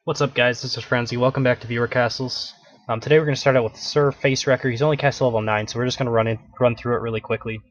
What's up, guys? This is Frenzy. Welcome back to Viewer Castles. Today we're going to start out with Sirfacewrecker. He's only castle level 9, so we're just going to run through it really quickly.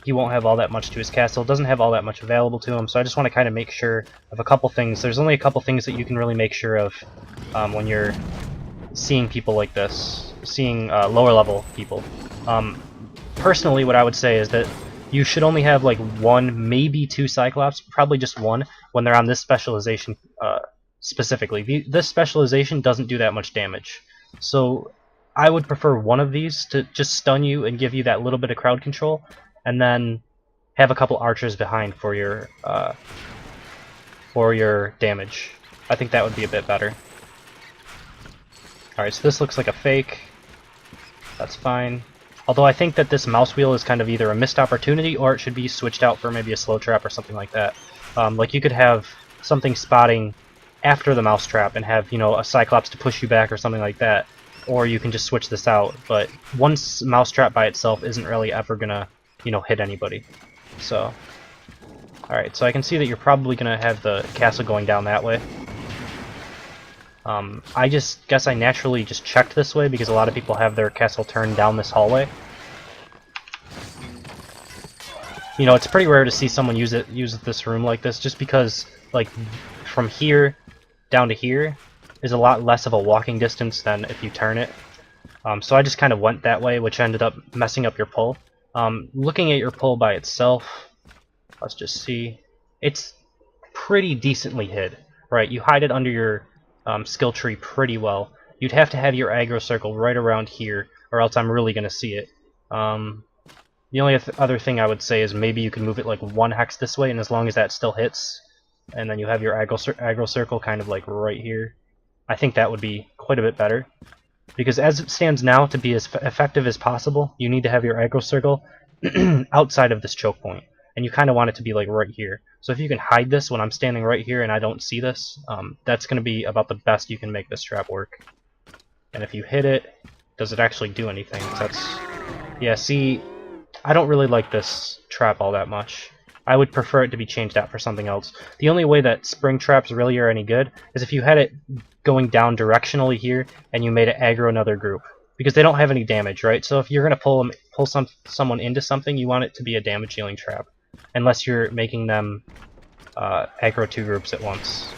He won't have all that much to his castle, doesn't have all that much available to him, so I just want to kind of make sure of a couple things. There's only a couple things that you can really make sure of when you're seeing people like this, seeing lower level people. Personally, what I would say is that you should only have like one, maybe two Cyclops, probably just one, when they're on this specialization specifically. This specialization doesn't do that much damage. So I would prefer one of these to just stun you and give you that little bit of crowd control, and then have a couple archers behind for your damage. I think that would be a bit better. Alright, so this looks like a fake. That's fine. Although I think that this mouse wheel is kind of either a missed opportunity or it should be switched out for maybe a slow trap or something like that. Like you could have something spotting after the mouse trap and have, you know, a Cyclops to push you back or something like that. Or you can just switch this out. But one mouse trap by itself isn't really ever gonna, you know, hit anybody. So, alright, so I can see that you're probably gonna have the castle going down that way. I just guess I naturally just checked this way because a lot of people have their castle turned down this hallway. You know, it's pretty rare to see someone use this room like this, just because, like, from here down to here is a lot less of a walking distance than if you turn it. So I just kind of went that way, which ended up messing up your pull. Looking at your pull by itself, let's just see. It's pretty decently hid, right? You hide it under your skill tree pretty well. You'd have to have your aggro circle right around here, or else I'm really going to see it. The only other thing I would say is maybe you can move it like one hex this way, and as long as that still hits, and then you have your aggro circle kind of like right here, I think that would be quite a bit better. Because as it stands now, to be as effective as possible, you need to have your aggro circle outside of this choke point. And you kind of want it to be like right here. So if you can hide this when I'm standing right here and I don't see this, that's going to be about the best you can make this trap work. And if you hit it, does it actually do anything? Yeah, see, I don't really like this trap all that much. I would prefer it to be changed out for something else. The only way that spring traps really are any good is if you had it going down directionally here and you made it aggro another group. Because they don't have any damage, right? So if you're going to pull someone into something, you want it to be a damage dealing trap. Unless you're making them aggro two groups at once.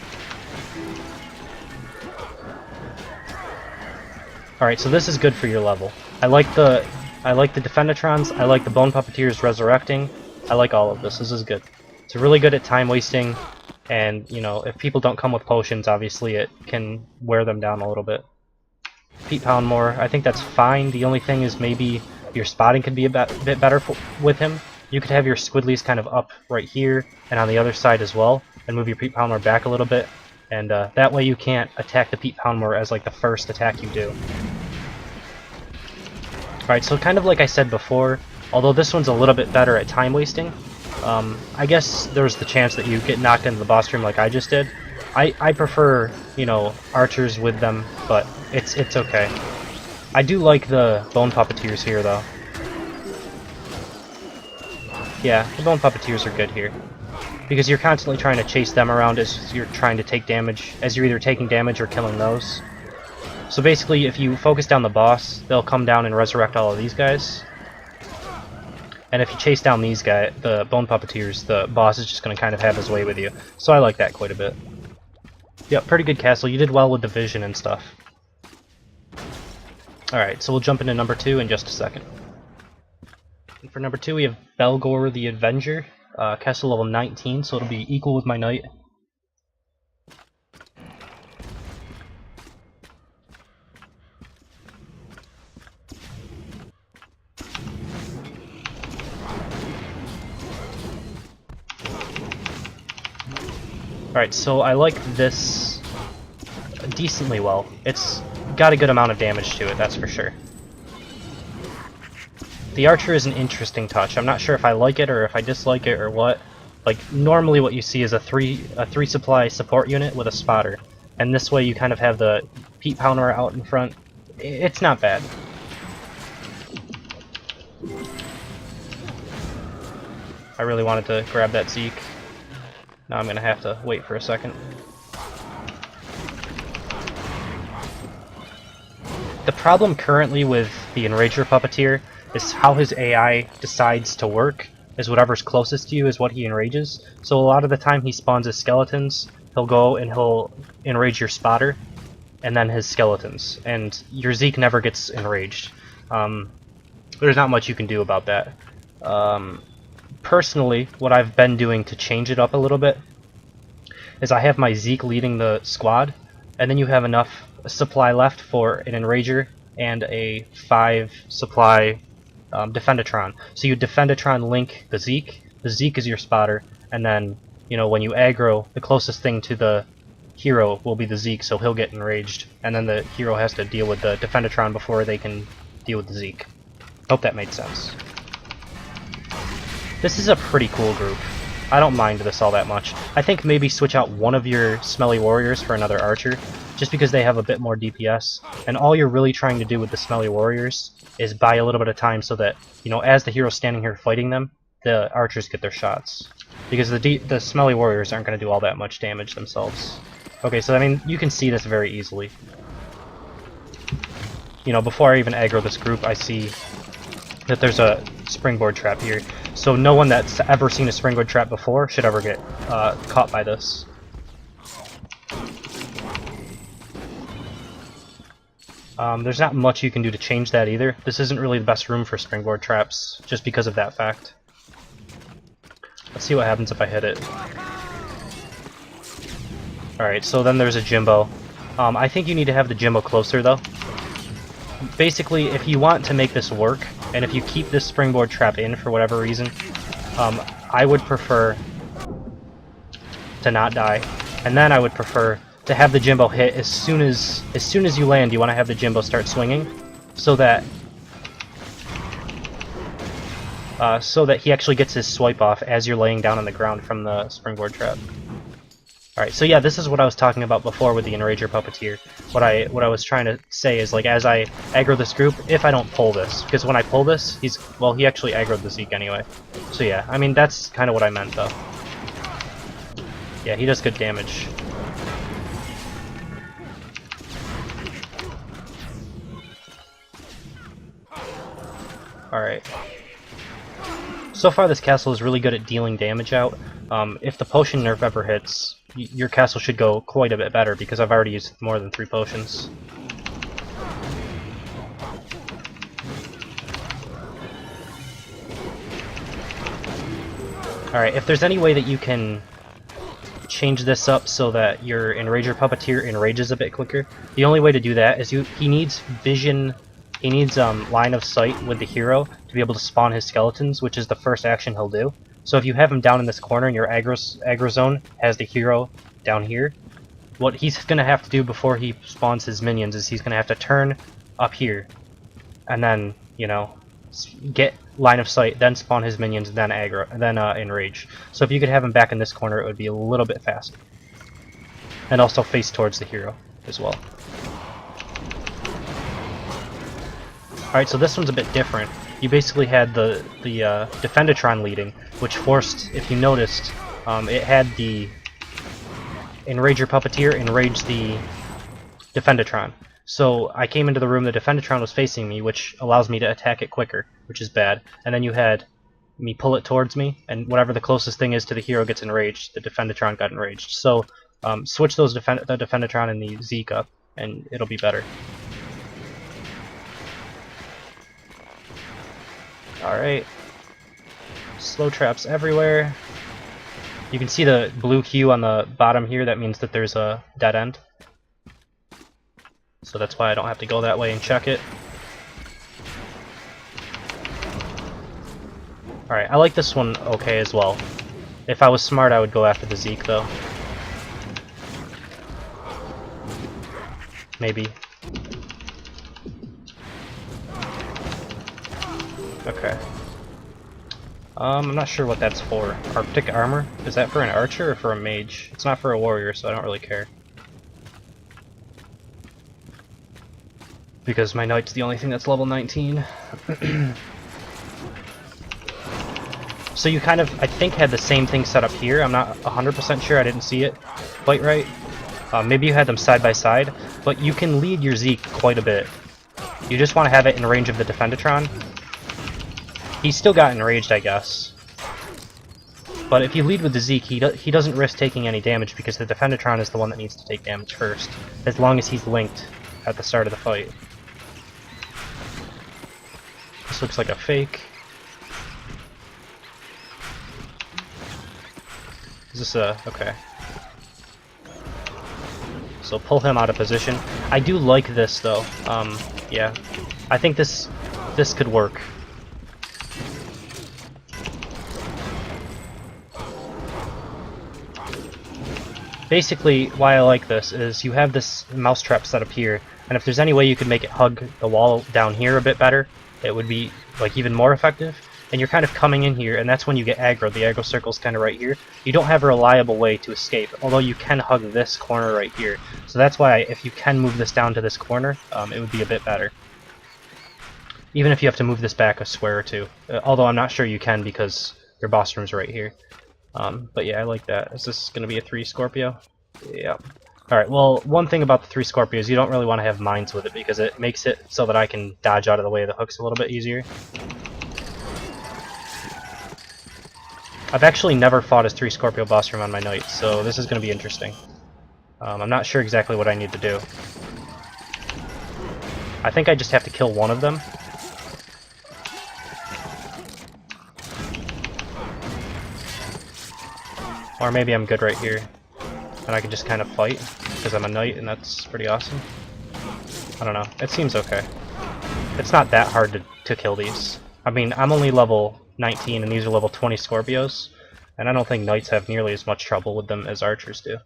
Alright, so this is good for your level. I like the Defendatrons, I like the Bone Puppeteers resurrecting, I like all of this. This is good. It's really good at time wasting, and you know, if people don't come with potions, obviously it can wear them down a little bit. Pete Poundmore, I think that's fine. The only thing is maybe your spotting could be a bit better with him. You could have your Squidlies kind of up right here and on the other side as well, and move your Pete Poundmore back a little bit, and that way you can't attack the Pete Poundmore as like the first attack you do. Alright, so kind of like I said before, although this one's a little bit better at time wasting, I guess there's the chance that you get knocked into the boss room like I just did. I prefer, you know, archers with them, but it's okay. I do like the Bone Puppeteers here though. Yeah, the Bone Puppeteers are good here. Because you're constantly trying to chase them around as you're trying to take damage, as you're either taking damage or killing those. So basically, if you focus down the boss, they'll come down and resurrect all of these guys. And if you chase down these guys, the Bone Puppeteers, the boss is just going to kind of have his way with you. So I like that quite a bit. Yep, pretty good castle. You did well with the vision and stuff. Alright, so we'll jump into number 2 in just a second. And for number 2 we have BELGORtheAVENGR, castle level 19, so it'll be equal with my knight. Alright, so I like this decently well. It's got a good amount of damage to it, that's for sure. The archer is an interesting touch. I'm not sure if I like it or if I dislike it or what. Like, normally what you see is a three supply support unit with a spotter. And this way you kind of have the Pete Pounder out in front. It's not bad. I really wanted to grab that Zeke. Now I'm going to have to wait for a second. The problem currently with the Enrager Puppeteer is how his AI decides to work, is whatever's closest to you is what he enrages. So a lot of the time he spawns his skeletons, he'll go and he'll enrage your spotter, and then his skeletons, and your Zeke never gets enraged. There's not much you can do about that. Personally, what I've been doing to change it up a little bit is I have my Zeke leading the squad, and then you have enough supply left for an Enrager and a 5 supply Defendatron. So you Defendatron link the Zeke is your spotter, and then, you know, when you aggro, the closest thing to the hero will be the Zeke, so he'll get enraged, and then the hero has to deal with the Defendatron before they can deal with the Zeke. Hope that made sense. This is a pretty cool group. I don't mind this all that much. I think maybe switch out one of your Smelly Warriors for another Archer, just because they have a bit more DPS, and all you're really trying to do with the Smelly Warriors is buy a little bit of time so that, you know, as the hero's standing here fighting them, the Archers get their shots. Because the Smelly Warriors aren't going to do all that much damage themselves. Okay, so I mean, you can see this very easily. You know, before I even aggro this group, I see that there's a springboard trap here. So no one that's ever seen a springboard trap before should ever get caught by this. There's not much you can do to change that either. This isn't really the best room for springboard traps, just because of that fact. Let's see what happens if I hit it. Alright, so then there's a Jimbo. I think you need to have the Jimbo closer though. Basically, if you want to make this work, and if you keep this springboard trap in for whatever reason, I would prefer to not die, and then I would prefer to have the Jimbo hit as soon as you land. You want to have the Jimbo start swinging, so that he actually gets his swipe off as you're laying down on the ground from the springboard trap. Alright, so yeah, this is what I was talking about before with the Enrager Puppeteer. What I was trying to say is, like, as I aggro this group, if I don't pull this, because when I pull this, he actually aggroed the Zeke anyway. So yeah, I mean, that's kind of what I meant, though. Yeah, he does good damage. Alright. So far this castle is really good at dealing damage out. If the potion nerf ever hits, your castle should go quite a bit better, because I've already used more than 3 potions. Alright, if there's any way that you can change this up so that your Enrager Puppeteer enrages a bit quicker, the only way to do that is he needs vision. He needs line of sight with the hero to be able to spawn his skeletons, which is the first action he'll do. So if you have him down in this corner and your aggro zone has the hero down here, what he's going to have to do before he spawns his minions is he's going to have to turn up here, and then, you know, get line of sight, then spawn his minions, then aggro, and then enrage. So if you could have him back in this corner, it would be a little bit faster. And also face towards the hero as well. Alright, so this one's a bit different. You basically had the Defendatron leading, which forced, if you noticed, it had the Enrager Puppeteer enrage the Defendatron. So I came into the room, the Defendatron was facing me, which allows me to attack it quicker, which is bad. And then you had me pull it towards me, and whatever the closest thing is to the hero gets enraged. The Defendatron got enraged. So switch those the Defendatron and the Zeke up, and it'll be better. Alright. Slow traps everywhere. You can see the blue hue on the bottom here. That means that there's a dead end. So that's why I don't have to go that way and check it. Alright, I like this one okay as well. If I was smart, I would go after the Zeke, though. Maybe. Okay. I'm not sure what that's for. Arctic armor? Is that for an archer or for a mage? It's not for a warrior, so I don't really care. Because my knight's the only thing that's level 19. So you kind of, I think, had the same thing set up here. I'm not 100% sure, I didn't see it quite right. Maybe you had them side by side, but you can lead your Zeke quite a bit. You just want to have it in range of the Defendatron. He's still got enraged, I guess. But if you lead with the Zeke, he doesn't risk taking any damage because the Defendatron is the one that needs to take damage first, as long as he's linked at the start of the fight. This looks like a fake. Is this a... okay. So pull him out of position. I do like this though. Yeah. I think this could work. Basically, why I like this is you have this mousetrap set up here, and if there's any way you could make it hug the wall down here a bit better, it would be like even more effective. And you're kind of coming in here, and that's when you get aggro. The aggro circle's kind of right here. You don't have a reliable way to escape, although you can hug this corner right here. So that's why if you can move this down to this corner, it would be a bit better. Even if you have to move this back a square or two. Although I'm not sure you can because your boss room's right here. But yeah, I like that. Is this going to be a 3 Scorpio? Yeah. Alright, well, one thing about the 3 Scorpios, you don't really want to have mines with it because it makes it so that I can dodge out of the way of the hooks a little bit easier. I've actually never fought as 3 Scorpio boss room on my knight, so this is going to be interesting. I'm not sure exactly what I need to do. I think I just have to kill one of them. Or maybe I'm good right here, and I can just kind of fight, because I'm a knight, and that's pretty awesome. I don't know, it seems okay. It's not that hard to kill these. I mean, I'm only level 19, and these are level 20 Scorpios, and I don't think knights have nearly as much trouble with them as archers do.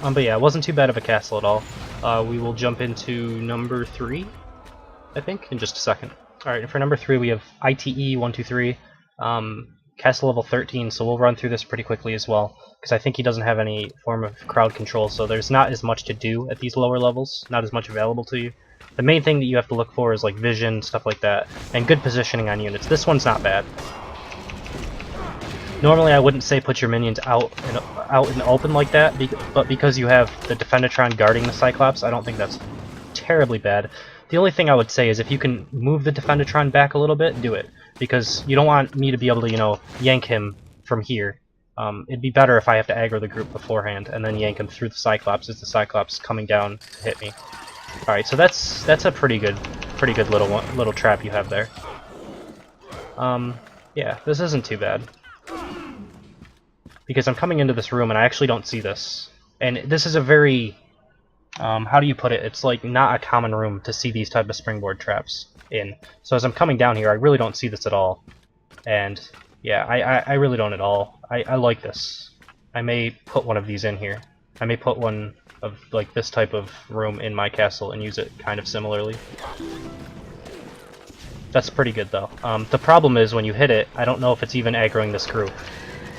But yeah, it wasn't too bad of a castle at all. We will jump into number 3, I think, in just a second. Alright, for number 3 we have ITE123, castle level 13, so we'll run through this pretty quickly as well, because I think he doesn't have any form of crowd control, so there's not as much to do at these lower levels, not as much available to you. The main thing that you have to look for is like vision, stuff like that, and good positioning on units. This one's not bad. Normally I wouldn't say put your minions out in open like that, but because you have the Defendatron guarding the Cyclops, I don't think that's terribly bad. The only thing I would say is if you can move the Defendatron back a little bit, do it. Because you don't want me to be able to, you know, yank him from here. It'd be better if I have to aggro the group beforehand and then yank him through the Cyclops as the Cyclops coming down to hit me. Alright, so that's a pretty good little trap you have there. Yeah, this isn't too bad. Because I'm coming into this room and I actually don't see this. And this is a very... how do you put it? It's like not a common room to see these type of springboard traps in. So as I'm coming down here, I really don't see this at all. And yeah, I really don't at all. I like this. I may put one of these in here. I may put one of like this type of room in my castle and use it kind of similarly. That's pretty good though. The problem is when you hit it, I don't know if it's even aggroing this group.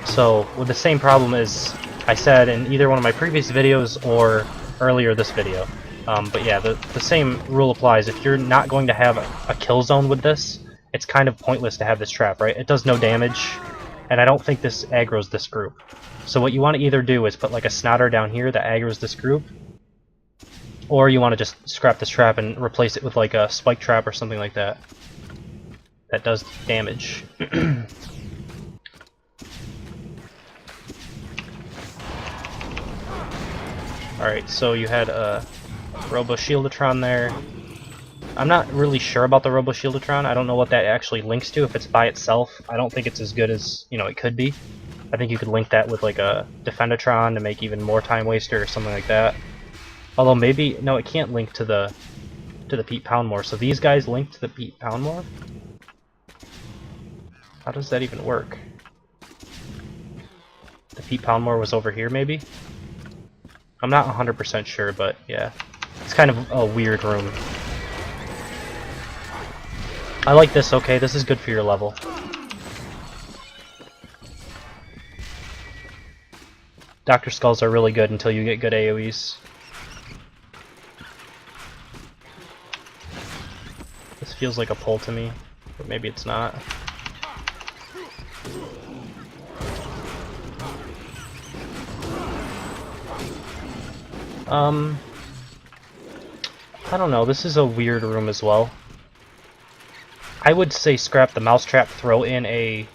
So with the same problem as I said in either one of my previous videos or earlier this video. But yeah, the same rule applies. If you're not going to have a kill zone with this, it's kind of pointless to have this trap, right? It does no damage, and I don't think this aggroes this group. So what you want to either do is put like a snotter down here that aggroes this group, or you want to just scrap this trap and replace it with like a spike trap or something like that. That does damage. Alright, so you had a Robo Shieldatron there. I'm not really sure about the Robo Shieldatron. I don't know what that actually links to. If it's by itself, I don't think it's as good as, you know, it could be. I think you could link that with like a Defendatron to make even more time waster or something like that. Although maybe, no, it can't link to the Pete Poundmore. So these guys link to the Pete Poundmore? How does that even work? The Pete Poundmore was over here maybe? I'm not 100% sure, but yeah. It's kind of a weird room. I like this, okay, this is good for your level. Dr. Skulls are really good until you get good AoEs. This feels like a pull to me, but maybe it's not. I don't know, this is a weird room as well. I would say scrap the mousetrap, throw in a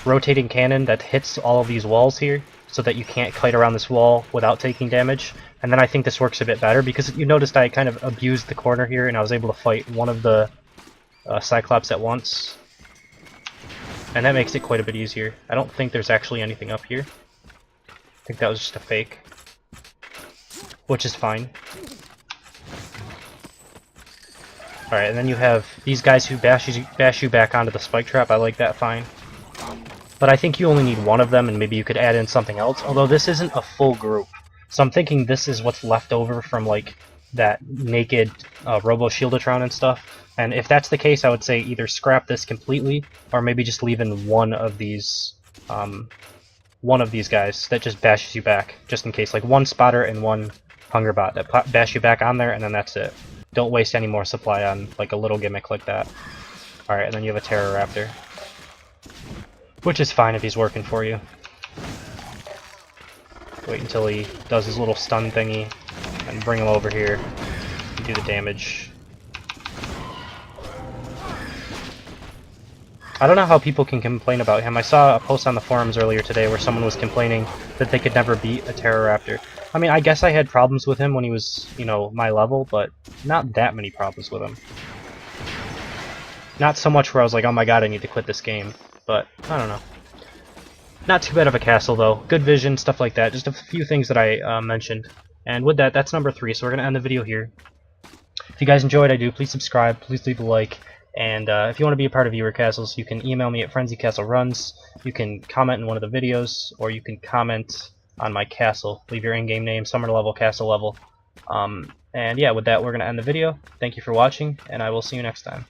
rotating cannon that hits all of these walls here, so that you can't kite around this wall without taking damage. And then I think this works a bit better, because you noticed I kind of abused the corner here, and I was able to fight one of the Cyclops at once. And that makes it quite a bit easier. I don't think there's actually anything up here. I think that was just a fake. Which is fine. Alright, and then you have these guys who bash you back onto the spike trap. I like that fine. But I think you only need one of them, and maybe you could add in something else. Although this isn't a full group. So I'm thinking this is what's left over from, like, that naked Robo-Shieldatron and stuff. And if that's the case, I would say either scrap this completely, or maybe just leave in one of these guys that just bashes you back, just in case. Like one spotter and one Hungerbot that bash you back on there, and then that's it. Don't waste any more supply on like a little gimmick like that. Alright, and then you have a Terror Raptor. Which is fine if he's working for you. Wait until he does his little stun thingy, and bring him over here and do the damage. I don't know how people can complain about him. I saw a post on the forums earlier today where someone was complaining that they could never beat a Terror Raptor. I mean, I guess I had problems with him when he was, you know, my level, but not that many problems with him. Not so much where I was like, oh my god, I need to quit this game. But, I don't know. Not too bad of a castle, though. Good vision, stuff like that. Just a few things that I mentioned. And with that, that's number 3, so we're going to end the video here. If you guys enjoyed, please subscribe, please leave a like. And if you want to be a part of Viewer Castles, you can email me at frenzycastleruns. You can comment in one of the videos, or you can comment on my castle. Leave your in-game name, summer level, castle level. And yeah, with that, we're going to end the video. Thank you for watching, and I will see you next time.